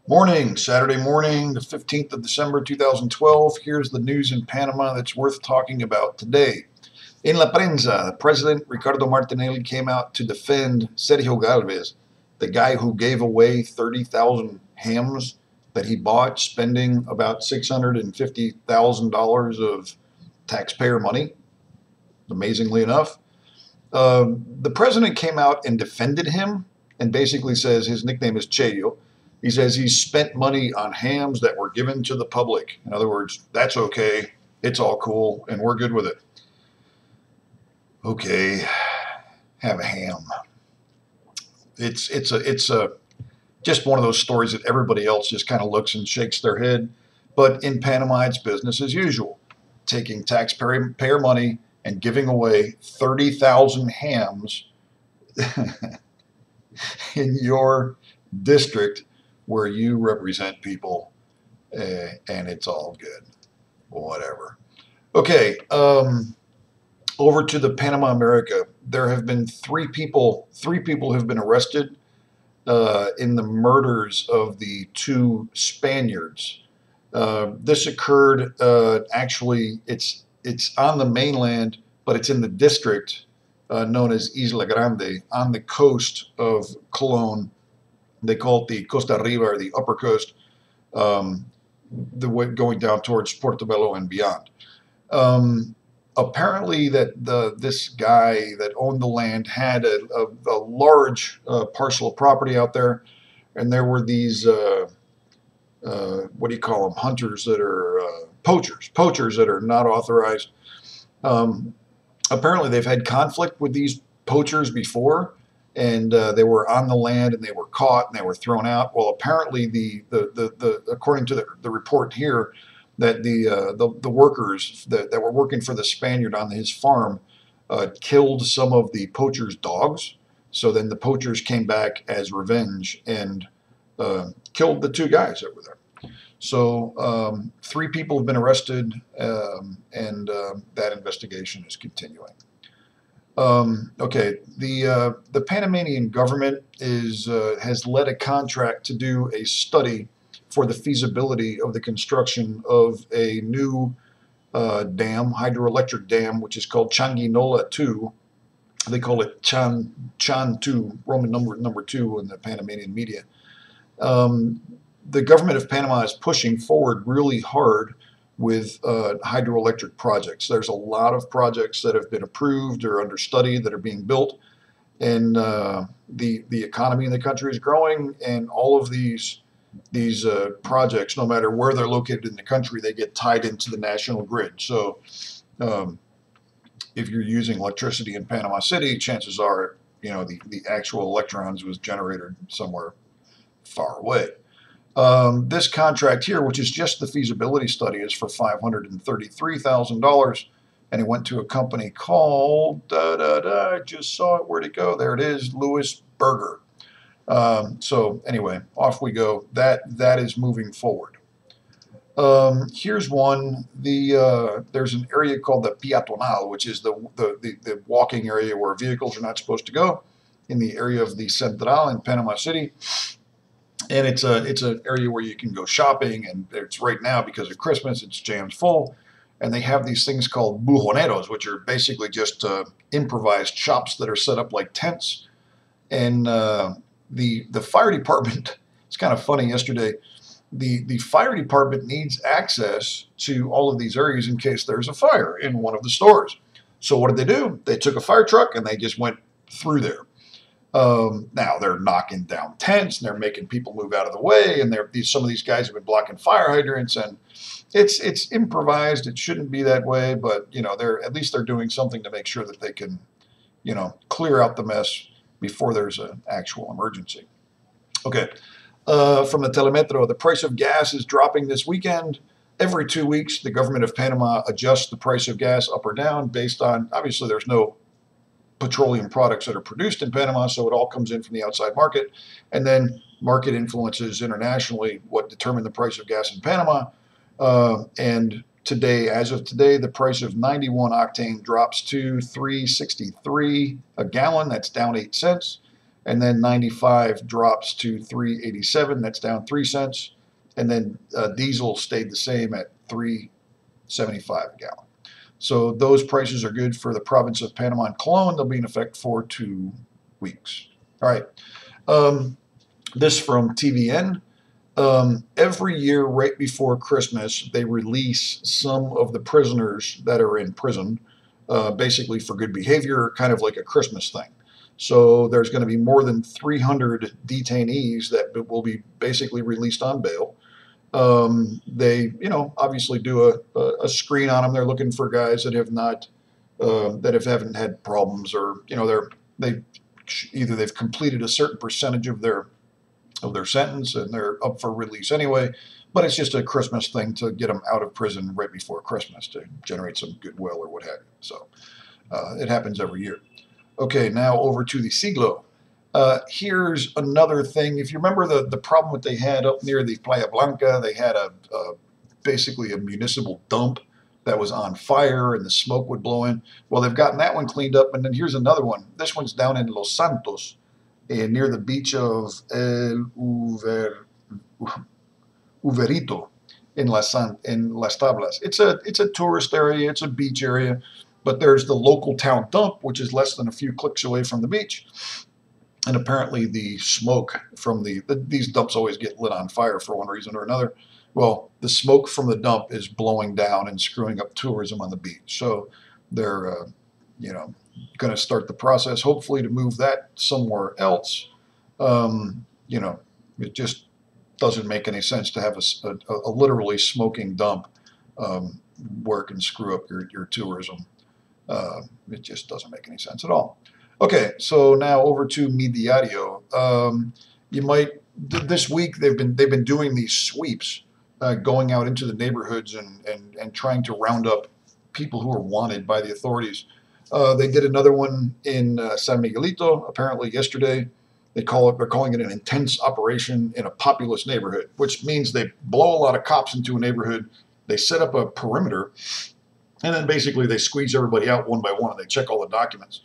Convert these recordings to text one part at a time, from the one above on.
Morning, Saturday morning, the 15th of December 2012. Here's the news in Panama that's worth talking about today. In La Prensa, President Ricardo Martinelli came out to defend Sergio Galvez, the guy who gave away 30,000 hams that he bought, spending about $650,000 of taxpayer money, amazingly enough. The president came out and defended him and basically says his nickname is Cheyo. He says he spent money on hams that were given to the public. In other words, that's okay. It's all cool and we're good with it. Okay, have a ham. It's just one of those stories that everybody else just kind of looks and shakes their head. But in Panama, it's business as usual, taking taxpayer money and giving away 30,000 hams in your district where you represent people, and it's all good. Whatever. Okay, over to the Panama America. There have been three people. Three people have been arrested in the murders of the two Spaniards. This occurred. Actually, it's on the mainland, but it's in the district known as Isla Grande on the coast of Colon. They call it the Costa Riba or the upper coast, the way going down towards Portobello and beyond. Apparently, this guy that owned the land had a large parcel of property out there, and there were these what do you call them? Hunters that are poachers that are not authorized. Apparently, they've had conflict with these poachers before, and they were on the land and they were caught and they were thrown out. Well, apparently, the according to the report here, that the workers that were working for the Spaniard on his farm killed some of the poachers' dogs. So then the poachers came back as revenge and killed the two guys that were there. So three people have been arrested, and that investigation is continuing. Okay, the Panamanian government has led a contract to do a study for the feasibility of the construction of a new hydroelectric dam, which is called Changuinola 2. They call it Chan 2, Roman number 2 in the Panamanian media. The government of Panama is pushing forward really hard with hydroelectric projects. There's a lot of projects that have been approved or under study that are being built, and the economy in the country is growing, and all of these projects, no matter where they're located in the country, they get tied into the national grid. So if you're using electricity in Panama City, chances are, the actual electrons was generated somewhere far away. This contract here, which is just the feasibility study, is for $533,000, and it went to a company called, I just saw it, where'd it go? There it is, Lewis Berger. So anyway, off we go. That is moving forward. Here's one. There's an area called the Peatonal, which is the walking area where vehicles are not supposed to go, in the area of the Central in Panama City. And it's an area where you can go shopping, and it's right now because of Christmas, it's jammed full. And they have these things called buhoneros, which are basically just improvised shops that are set up like tents. And the fire department, it's kind of funny, yesterday, the fire department needs access to all of these areas in case there's a fire in one of the stores. So what did they do? They took a fire truck and they just went through there. Now they're knocking down tents and they're making people move out of the way, and some of these guys have been blocking fire hydrants, and it's improvised. It shouldn't be that way, but at least they're doing something to make sure that they can clear out the mess before there's an actual emergency. Okay, from the Telemetro, the price of gas is dropping this weekend. Every 2 weeks, the government of Panama adjusts the price of gas up or down based on, obviously there's no petroleum products that are produced in Panama, so it all comes in from the outside market, and then market influences internationally what determine the price of gas in Panama. And today, as of today, the price of 91 octane drops to $3.63 a gallon. That's down 8 cents. and then 95 drops to 3.87. That's down 3 cents, and then diesel stayed the same at 3.75 a gallon. So those prices are good for the province of Panama and Cologne. They'll be in effect for 2 weeks. All right. This from TVN. Every year, right before Christmas, they release some of the prisoners that are in prison, basically for good behavior, kind of like a Christmas thing. So there's going to be more than 300 detainees that will be basically released on bail. They, obviously do a screen on them. They're looking for guys that have not, haven't had problems, or they either they've completed a certain percentage of their sentence and they're up for release anyway. But it's just a Christmas thing to get them out of prison right before Christmas to generate some goodwill or what have you. So it happens every year. Okay, now over to the Siglo. Here's another thing. If you remember the problem that they had up near the Playa Blanca, they had basically a municipal dump that was on fire and the smoke would blow in. Well, they've gotten that one cleaned up, and then here's another one. This one's down in Los Santos, near the beach of El Uverito in Las Tablas. It's a tourist area. It's a beach area, but there's the local town dump, which is less than a few clicks away from the beach. And apparently the smoke from these dumps always get lit on fire for one reason or another. Well, the smoke from the dump is blowing down and screwing up tourism on the beach. So they're, going to start the process, hopefully, to move that somewhere else. It just doesn't make any sense to have a literally smoking dump where it can screw up your tourism. It just doesn't make any sense at all. Okay, so now over to Mi Diario. This week they've been doing these sweeps, going out into the neighborhoods and trying to round up people who are wanted by the authorities. They did another one in San Miguelito apparently yesterday. They're calling it an intense operation in a populous neighborhood, which means they blow a lot of cops into a neighborhood. They set up a perimeter, and then basically they squeeze everybody out one by one and they check all the documents.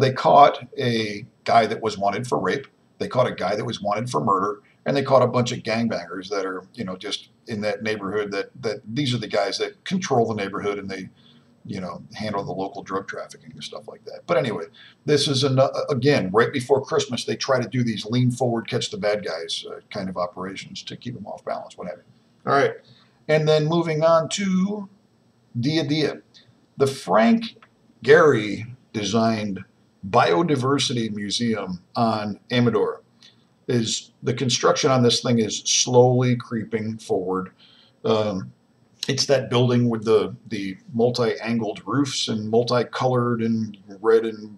They caught a guy that was wanted for rape. They caught a guy that was wanted for murder, and they caught a bunch of gangbangers that are, just in that neighborhood. That these are the guys that control the neighborhood, and they, handle the local drug trafficking and stuff like that. But anyway, this is again right before Christmas. They try to do these lean forward, catch the bad guys kind of operations to keep them off balance, what have you. All right, and then moving on to Dia Dia, the Frank Gehry designed biodiversity museum on Amador. The construction on this thing is slowly creeping forward. It's that building with the multi-angled roofs and multicolored and red and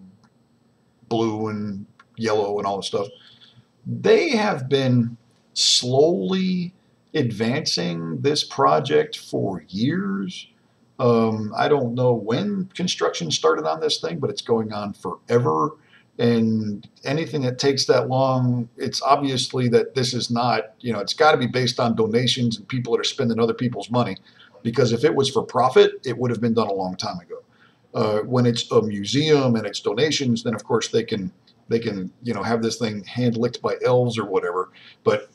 blue and yellow and all this stuff. They have been slowly advancing this project for years. I don't know when construction started on this thing, but it's going on forever. And anything that takes that long, it's obviously that this is not, it's got to be based on donations and people that are spending other people's money. Because if it was for profit, it would have been done a long time ago. When it's a museum and it's donations, then of course they can have this thing hand-licked by elves or whatever. But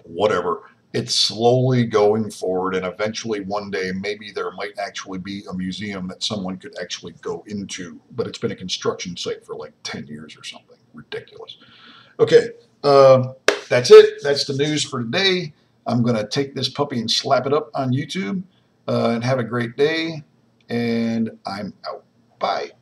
whatever. It's slowly going forward, and eventually one day maybe there might actually be a museum that someone could actually go into. But it's been a construction site for like 10 years or something. Ridiculous. Okay, that's it. That's the news for today. I'm going to take this puppy and slap it up on YouTube, and have a great day, and I'm out. Bye.